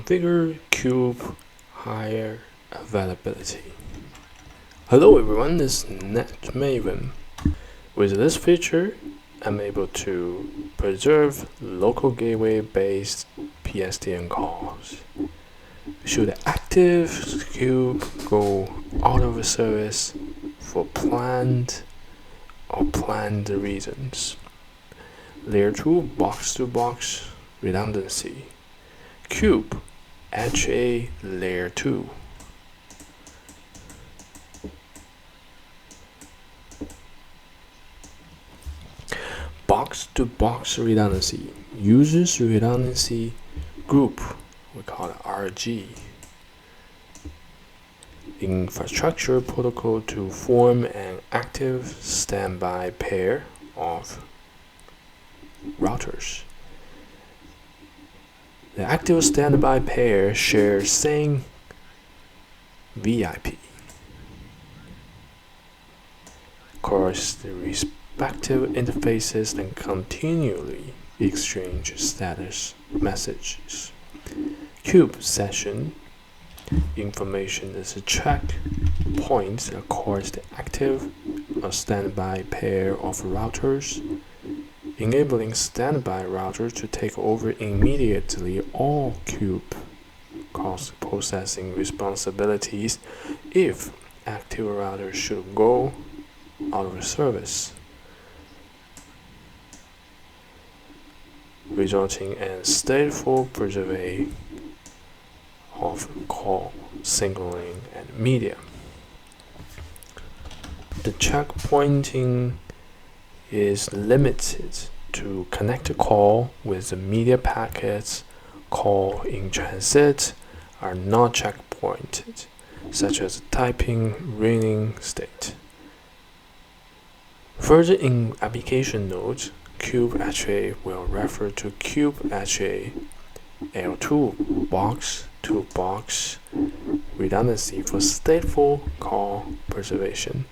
configure cube higher availability. Hello everyone, this is NetMaven. With this feature, I'm able to preserve local gateway based PSTN calls. Should the active cube go out of service for planned reasons? Layer 2 box-to-box redundancy. Cube HA layer 2. Box-to-box redundancy uses redundancy group, we call it RG, infrastructure protocol to form an active standby pair of routers. The active standby pair shares same VIP. Of course, the respective interfaces then continually exchange status messages. Cube session information is a checkpoint that calls the active or standby pair of routers, enabling standby routers to take over immediately all cube calls processing responsibilities if active routers should go out of service, resulting in stateful preservation of call signaling and media. The checkpointing is limited to connect a call with the media packets. Call in transit are not checkpointed, such as typing reading state. Further in application notes, cube HA will refer to cube HA L2 box-to-box redundancy for stateful call preservation,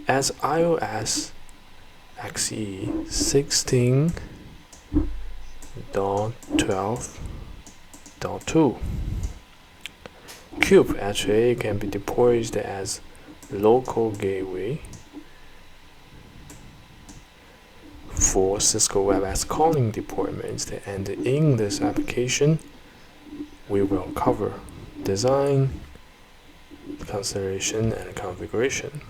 as iOS XE 16.12.2. Cube HA can be deployed as local gateway for Cisco Webex calling deployments, and in this application we will cover design, consideration, and configuration.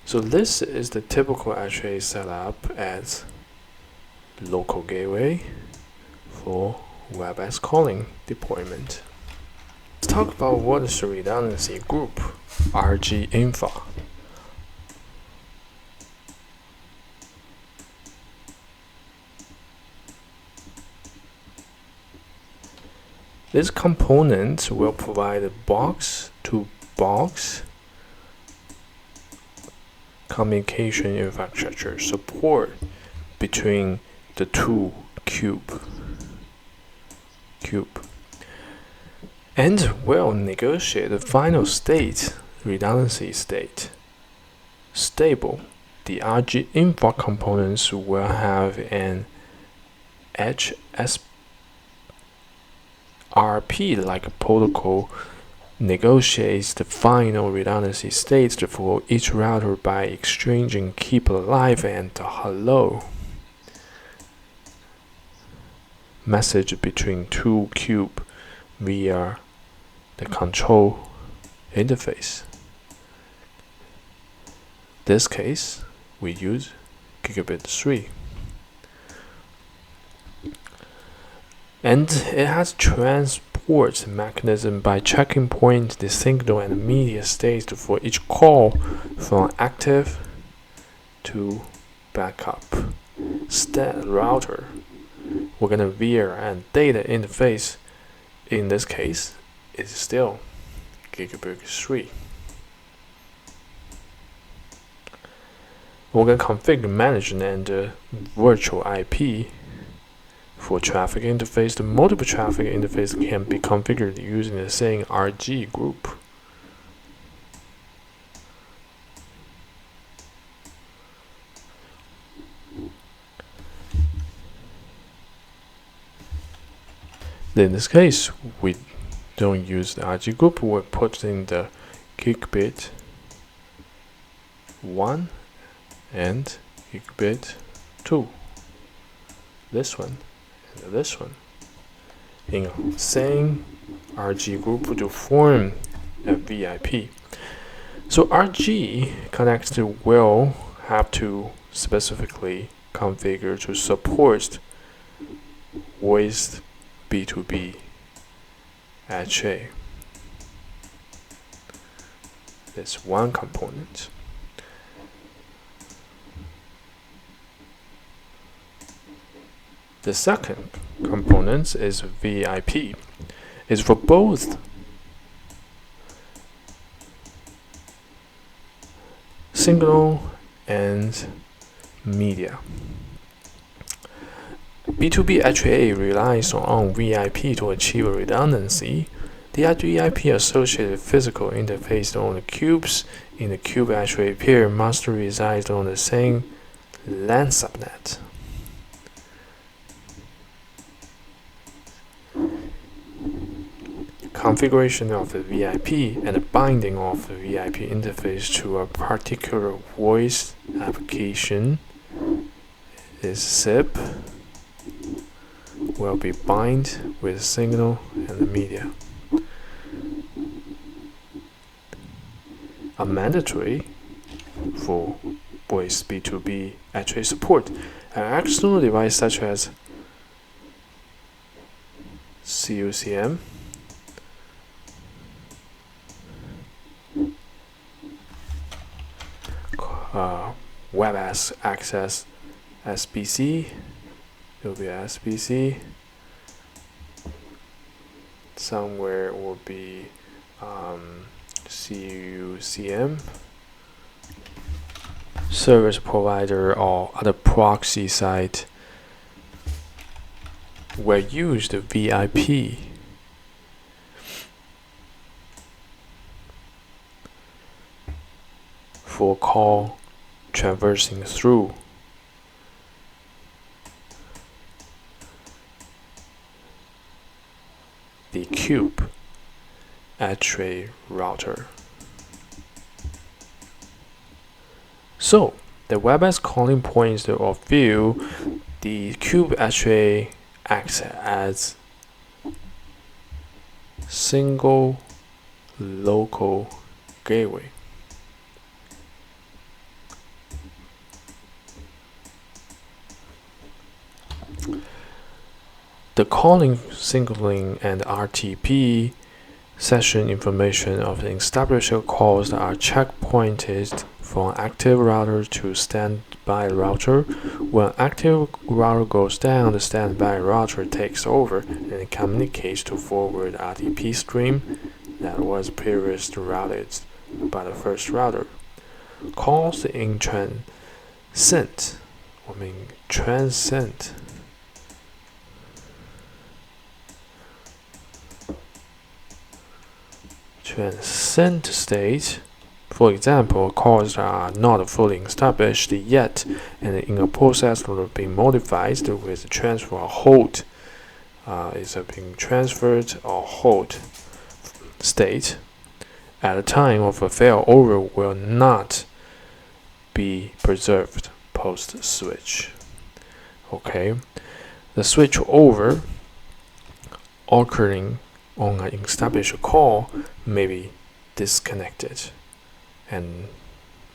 So this is the typical HA setup as local gateway for Webex calling deployment. Let's talk about what is the redundancy group, RG infra. This component will provide a box-to-box communication infrastructure support between the two cube and will negotiate the final state, redundancy state. Stable. The RG infra components will have an HSRP-like protocol negotiates the final redundancy states for each router by exchanging keep alive and hello message between two cube via the control interface. This case we use gigabit 3. And it has transport mechanism by checking point the signal and media states for each call from active to backup. Stat router, we're gonna via and data interface. In this case, is still gigabit 3. We're gonna configure, manage, and virtual IP. For traffic interface, the multiple traffic interface can be configured using the same RG group. In this case, we don't use the RG group, we put in the gigabit 1 and gigabit 2. This one and this one in same RG group to form a VIP. So RG connector will have to specifically configure to support voice B2B HA. That's one component. The second component is VIP. It's for both signal and media. B2B HA relies on VIP to achieve redundancy. The VIP associated physical interface on the cubes in the cube HA pair must reside on the same LAN subnet. Configuration of the VIP and the binding of the VIP interface to a particular voice application is SIP will be bind with signal and the media. A mandatory for voice B2B HA support. An external device such as CUCM Webex access SBC, it will be SBC. Somewhere will be CUCM. Service provider or other proxy site will use the VIP for call traversing through the cube HA router. So the Webex calling points of view, the cube HA acts as single local gateway. The calling, signaling, and RTP session information of the established calls are checkpointed from active router to standby router. When active router goes down, the standby router takes over and communicates to forward RTP stream that was previously routed by the first router. Calls in transient state, for example, calls are not fully established yet and in a process of being modified with transfer or hold is being transferred or hold state at a time of a failover will not be preserved post switch. Okay, the switch over occurring on an established call may be disconnected and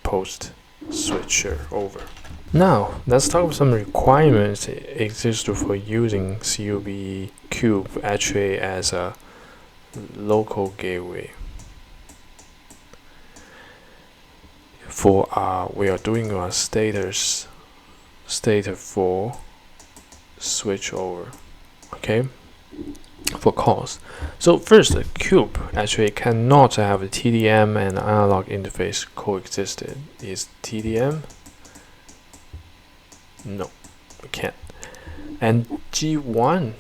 post switcher over. Now let's talk about some requirements that exist for using CUB Cube HA as a local gateway. For we are doing a state for switch over. Okay, for calls. So first, the cube actually cannot have a TDM and analog interface coexisted. Is TDM? No, we can't. And G1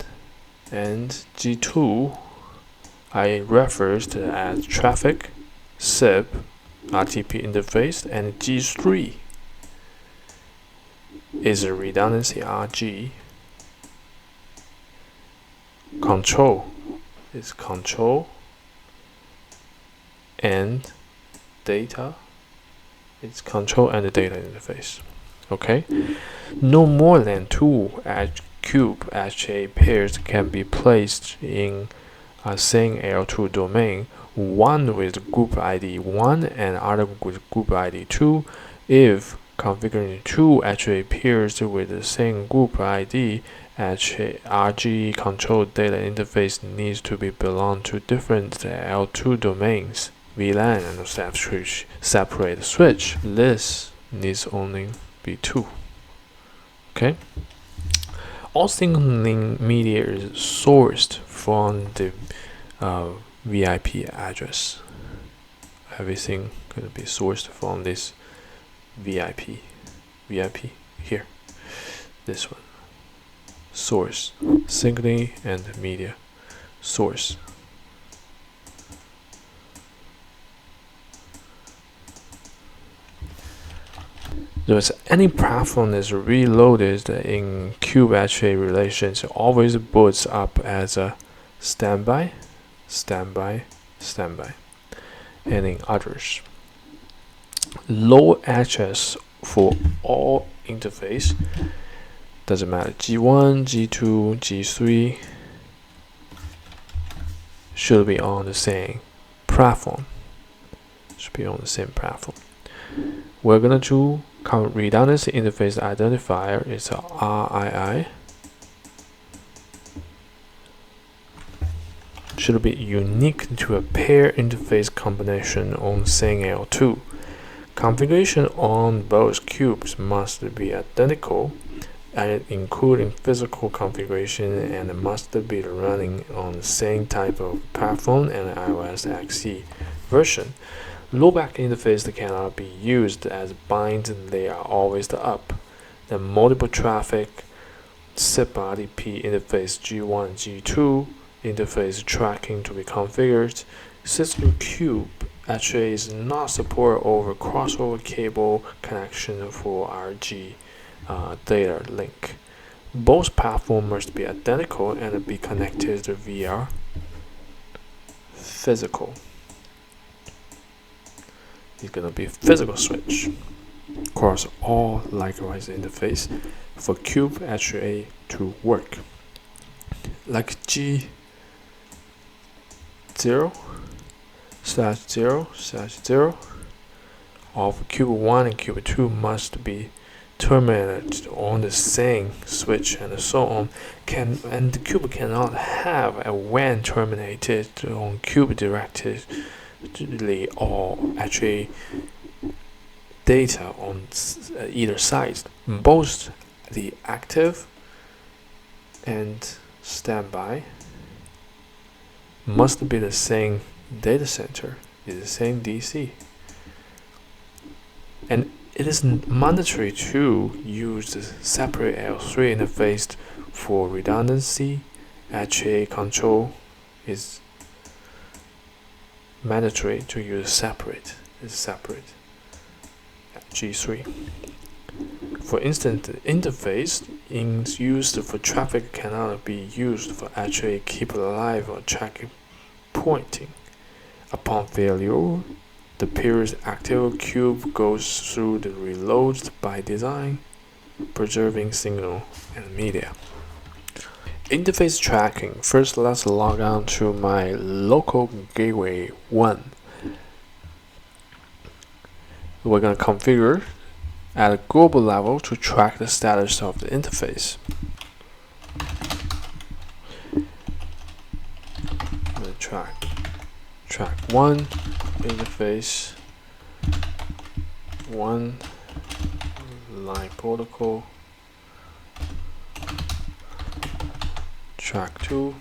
and G2 I referred to as traffic, SIP, RTP interface, and G3 is a redundancy RG control. It's control and data. It's control and the data interface. Okay. No more than 2 cube HA pairs can be placed in a same L2 domain, one with group ID 1 and other with group ID 2. If configuring 2 HA pairs with the same group ID, RG control data interface needs to be belong to different L2 domains. VLAN and separate switch. This needs only be 2. Okay. All signaling media is sourced from the VIP address. Everything gonna be sourced from this VIP here. This one. Source, signaling and media source. If any platform is reloaded in cube HA relations, it always boots up as a standby, standby, standby, and in others. Low HS for all interface, doesn't matter, G1, G2, G3, should be on the same platform. Should be on the same platform. We're gonna do redundancy interface identifier. It's a RII. Should be unique to a pair interface combination on same L2. Configuration on both cubes must be identical, and including physical configuration, and must be running on the same type of platform and iOS XE version. Low-back interface cannot be used as binds, they are always up. The multiple traffic SIP RDP interface G1, G2 interface tracking to be configured. Cisco Cube actually is not support over crossover cable connection for RG data link. Both platforms must be identical and be connected via physical. It's gonna be physical switch across all likewise interface for cube HA to work. Like G0/0/0 of cube 1 and cube 2 must be terminated on the same switch, and so on. And the cube cannot have a WAN terminated on cube directly or actually data on either side. Both the active and standby must be the same data center, is the same DC. And it is mandatory to use the separate L3 interface for redundancy. HA control is mandatory to use separate. It's separate. G3. For instance, the interface used for traffic cannot be used for actually keep alive or tracking pointing. Upon failure, the period active cube goes through the reloads by design, preserving signal and media. Interface tracking. First, let's log on to my local gateway 1. We're going to configure at a global level to track the status of the interface. I'm going to track 1 interface, 1 line protocol, track 2,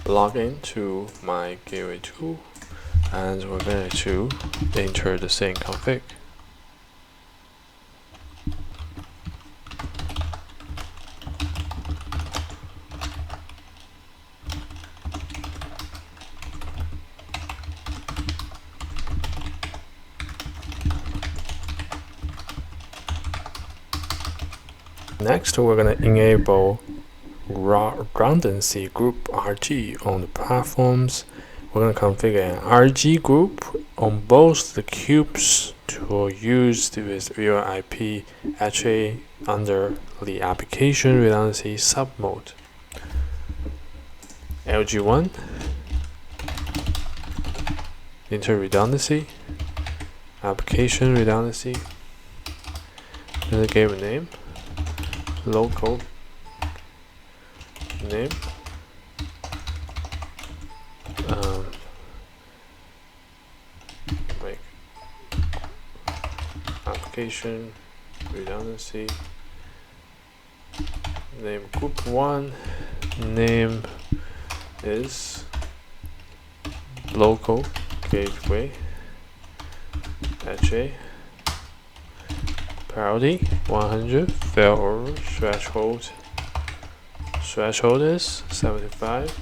log in to my gateway 2, and we're going to enter the same config. Next, we're going to enable redundancy group RG on the platforms. We're going to configure an RG group on both the cubes to use with real IP HA under the application redundancy submode. LG1, inter redundancy, application redundancy, and give a name, local name, make application redundancy, name group 1, name is local gateway HA, priority 100, fail over threshold is 75.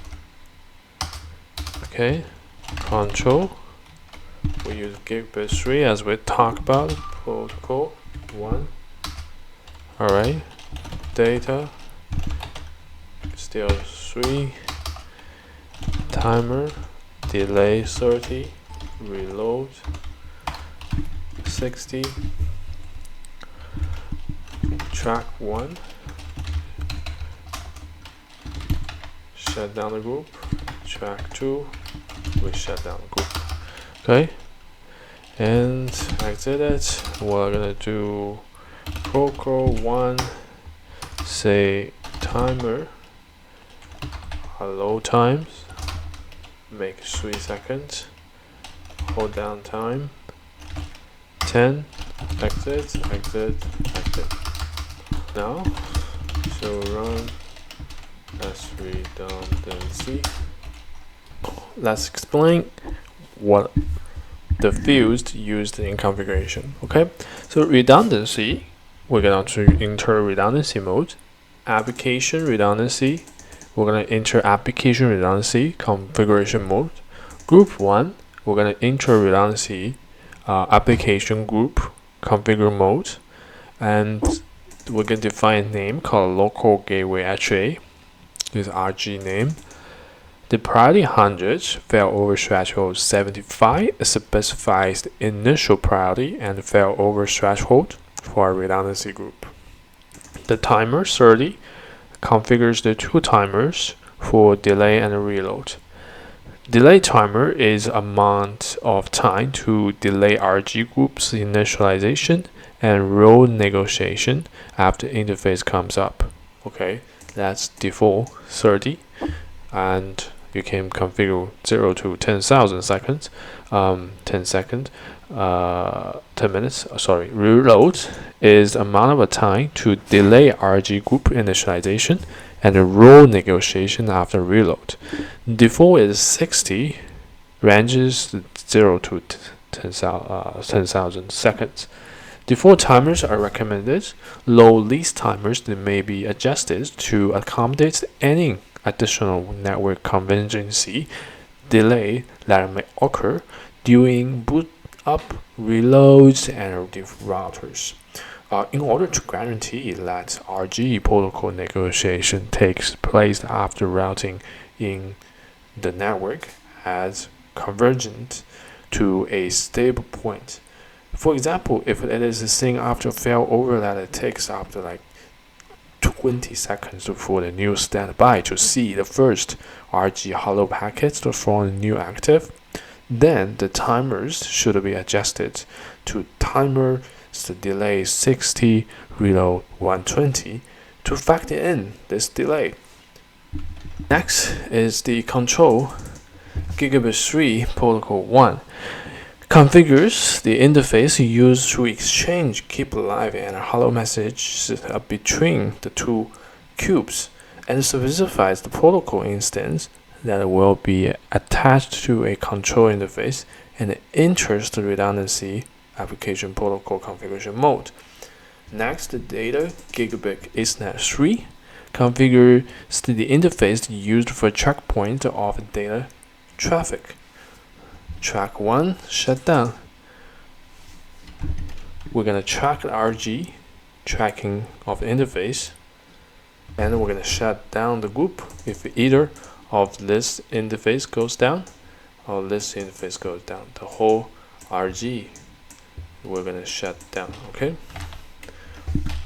Okay, control, we use gigabit 3 as we talked about, protocol 1. Alright, data still 3, timer delay 30, reload 60, track 1, shut down the group, track 2, we shut down the group. Okay, and exit it. We're gonna do protocol 1, say timer hello times, make 3 seconds, hold down time 10, exit. Now so run as redundancy. Let's explain what the fields used in configuration. Okay, so redundancy, we're going to enter redundancy mode. Application redundancy, we're going to enter application redundancy configuration mode. Group 1, we're going to enter redundancy application group configure mode, and we're going to define a name called local gateway HA, this RG name. The priority 100, fail over threshold 75 specifies the initial priority and fail over threshold for our redundancy group. The timer 30 configures the 2 timers for delay and reload. Delay timer is amount of time to delay RG group's initialization and role negotiation after interface comes up. Okay, that's default 30, and you can configure 0 to 10,000 seconds, 10 minutes. Reload is amount of time to delay RG group initialization and role negotiation after reload. Default is 60, ranges 0 to 10,000 seconds. Default timers are recommended. Low least timers that may be adjusted to accommodate any additional network contingency delay that may occur during boot up, reloads, and routers. In order to guarantee that RG protocol negotiation takes place after routing in the network as convergent to a stable point. For example, if it is a thing after failover that it takes after like 20 seconds for the new standby to see the first RG hello packets from the new active, then the timers should be adjusted to timer delay 60, reload 120 to factor in this delay. Next is the control gigabit 3 protocol 1. Configures the interface used to exchange keep alive and hello messages between the 2 cubes, and specifies the protocol instance that will be attached to a control interface and enters the redundancy application protocol configuration mode. Next, the data gigabit Ethernet 3 configures the interface used for checkpoint of data traffic. Track 1 shut down. We're going to track the RG tracking of the interface, and we're going to shut down the group if either of this interface goes down or this interface goes down. The whole RG we're going to shut down. Okay.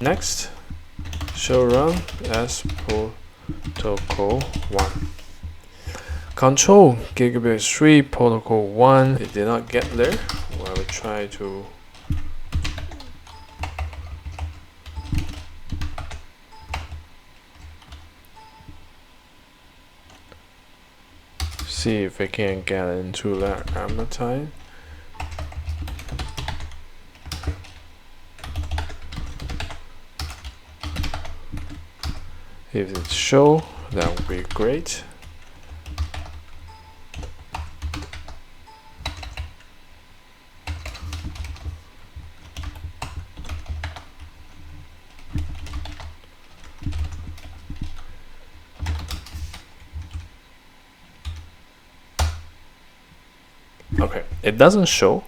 Next, show run as protocol 1. Control gigabit 3 protocol 1. It did not get there. Well, I will try to see if I can get into that time. If it show, that would be great. Okay, it doesn't show.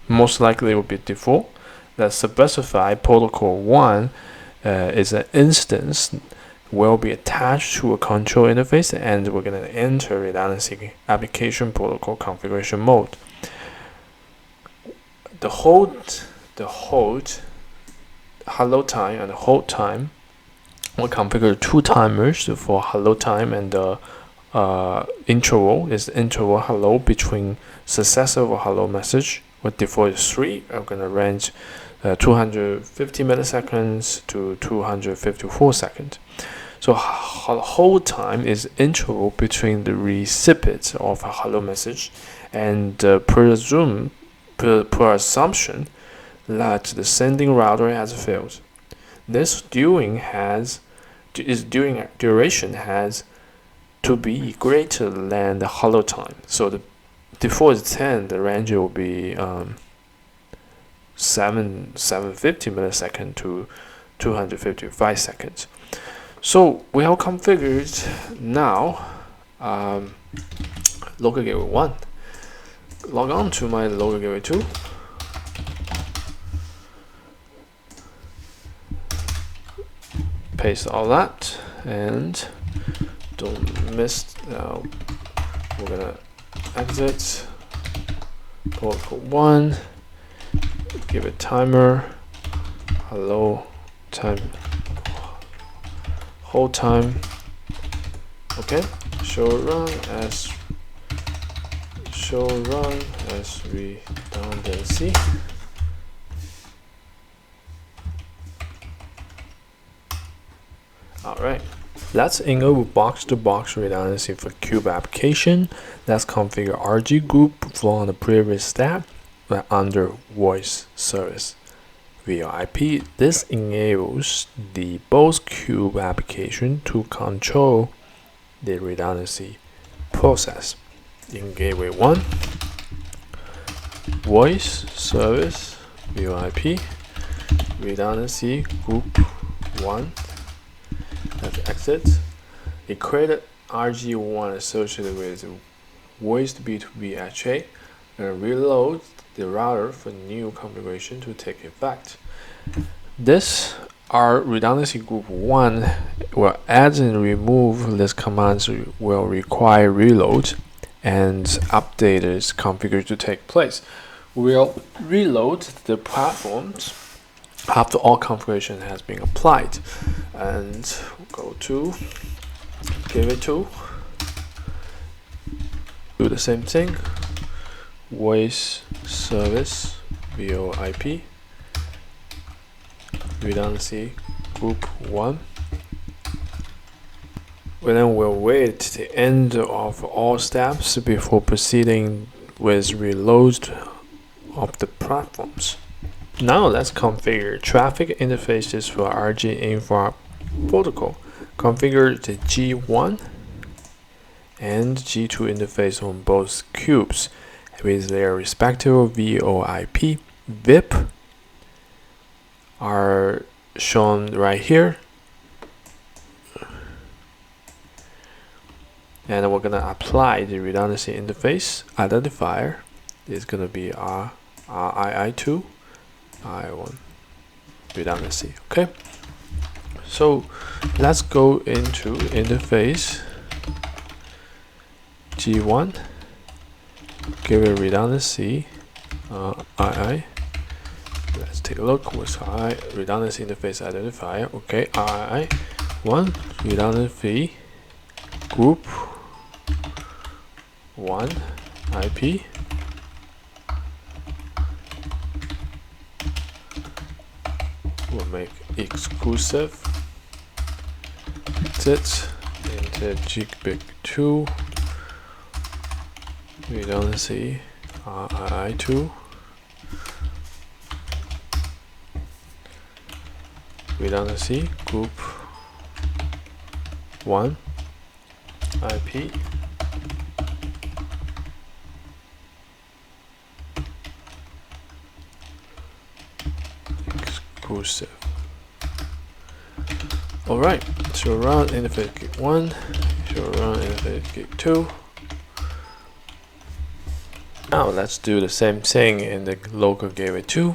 Most likely it will be default. That specify protocol 1 is an instance will be attached to a control interface, and we're going to enter redundancy application protocol configuration mode. The hold hello time and hold time will configure 2 timers for hello time, and the interval is interval hello between successive hello message. With default is 3. I'm going to range 250 milliseconds to 254 seconds. So hold time is interval between the recipient of a hello message and per assumption that the sending router has failed. This duration has to be greater than the hello time. So the default is 10. The range will be 750 milliseconds to 255 seconds. So we have configured now local gateway 1. Log on to my local gateway 2. Paste all that and don't miss. Now we're gonna exit protocol 1. Give it timer. Hello time. Hold time. Okay. Show run as redundancy. Alright. Let's enable box-to-box redundancy for Cube application. Let's configure RG group from the previous step under voice service via IP. This enables the both Cube application to control the redundancy process. In gateway 1, voice service via IP, redundancy group 1. Let's exit. It created RG1 associated with voice B2B HA and reload the router for new configuration to take effect. This redundancy group 1 will add and remove these commands will require reload and update is configured to take place. We'll reload the platforms after all configuration has been applied, and go to gateway 2. Do the same thing. Voice service via IP, redundancy group 1. Then we'll wait the end of all steps before proceeding with reload of the platforms. Now let's configure traffic interfaces for RG infra protocol. Configure the G1 and G2 interface on both cubes with their respective VoIP. VIP are shown right here, and we're gonna apply the redundancy interface identifier. It's gonna be RII2 I1. redundancy. Okay, so let's go into interface G1, give it redundancy II. Let's take a look. What's I redundancy interface identifier? Okay, II1 redundancy group 1 IP. We'll make exclusive exit into gigabit 2 redundancy II2 redundancy group 1 IP exclusive. Alright, so run interface gig 1, so run interface gig 2. Now let's do the same thing in the local gateway 2.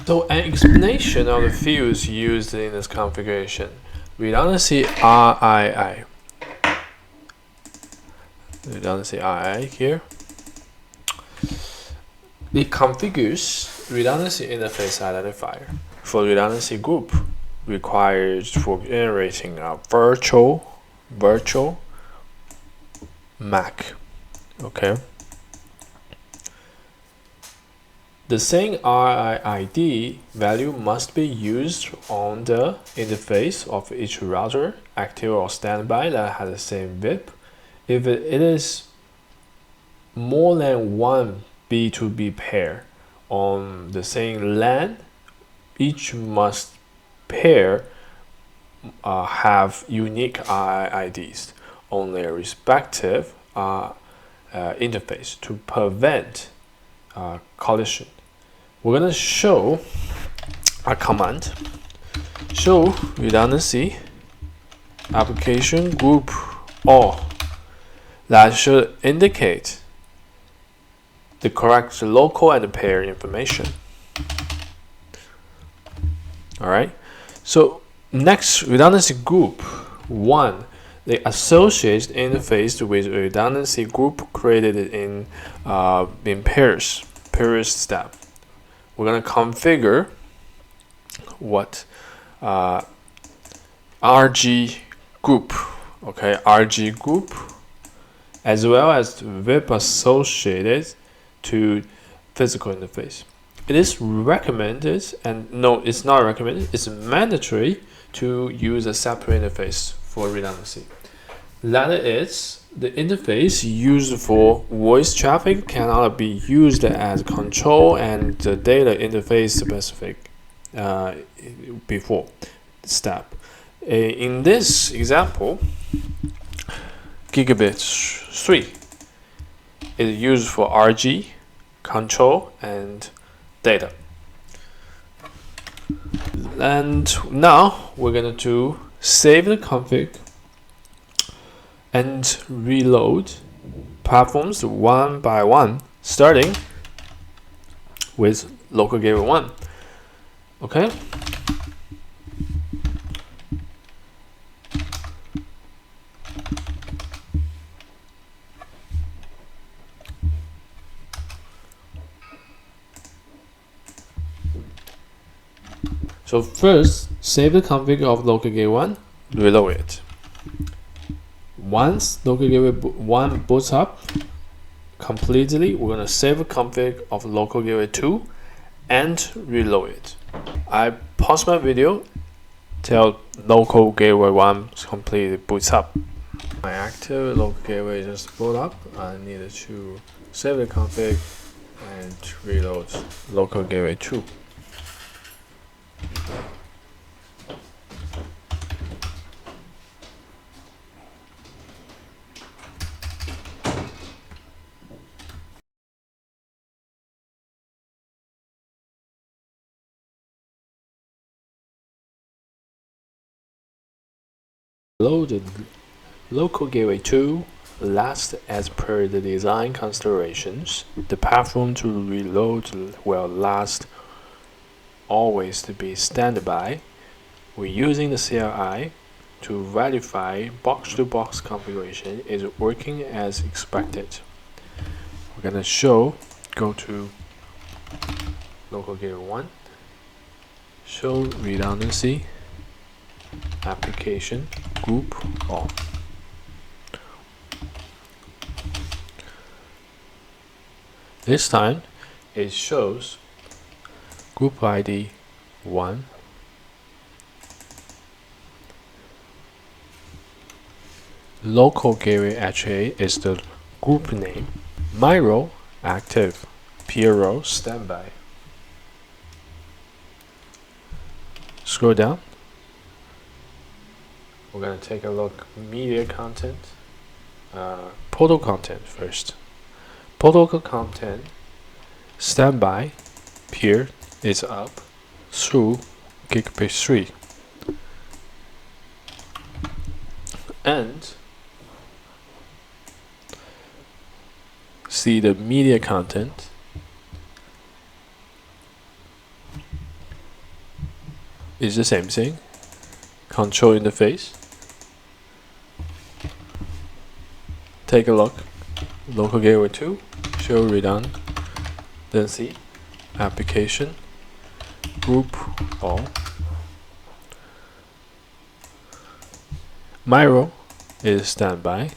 So an explanation of the fields used in this configuration. Redundancy RII. Redundancy RII here. It configures redundancy interface identifier. For redundancy group, requires for generating a virtual MAC. Okay. The same RIID value must be used on the interface of each router, active or standby, that has the same VIP. If it is more than one B2B pair on the same LAN, each must pair have unique RIIDs on their respective interface to prevent collision. We're going to show a command, show redundancy application group all, that should indicate the correct local and pair information. Alright, so next, redundancy group 1, the associated interface with redundancy group created in pairs step. We're going to configure what RG group, okay, RG group, as well as VIP associated to physical interface. It is recommended, and no, it's not recommended, it's mandatory to use a separate interface for redundancy. That is, the interface used for voice traffic cannot be used as control and the data interface specific before step. In this example, gigabit 3 is used for RG, control, and data. And now we're going to save the config and reload platforms one by one, starting with local gateway 1. Okay. So first, save the config of local gateway 1, reload it. Once local gateway 1 boots up completely, we're going to save a config of local gateway 2 and reload it. I pause my video till local gateway 1 completely boots up. My active local gateway just boot up. I needed to save the config and reload local gateway 2. Loaded local gateway 2 last as per the design considerations. The platform to reload will last always to be standby. We're using the CLI to verify box-to-box configuration is working as expected. We're gonna go to local gateway 1, show redundancy, application, group all. This time it shows group ID 1, local gateway HA is the group name, my role active, peer role standby. Scroll down. We're going to take a look media content, protocol content first. Protocol content standby peer is up through gigabit 3, and see the media content is the same thing. Control interface. Take a look. Local gateway 2, show redundancy, application, group all. My role is standby.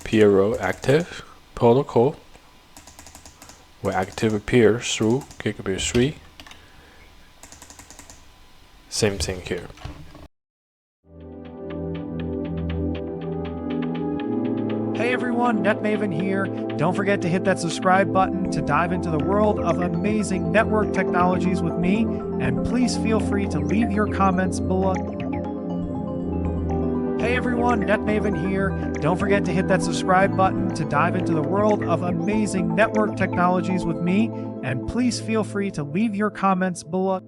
Peer role active. Protocol will active peer through gigabit 3. Same thing here. Hey everyone, NetMaven here. Don't forget to hit that subscribe button to dive into the world of amazing network technologies with me, and please feel free to leave your comments below. Hey everyone, NetMaven here. Don't forget to hit that subscribe button to dive into the world of amazing network technologies with me, and please feel free to leave your comments below.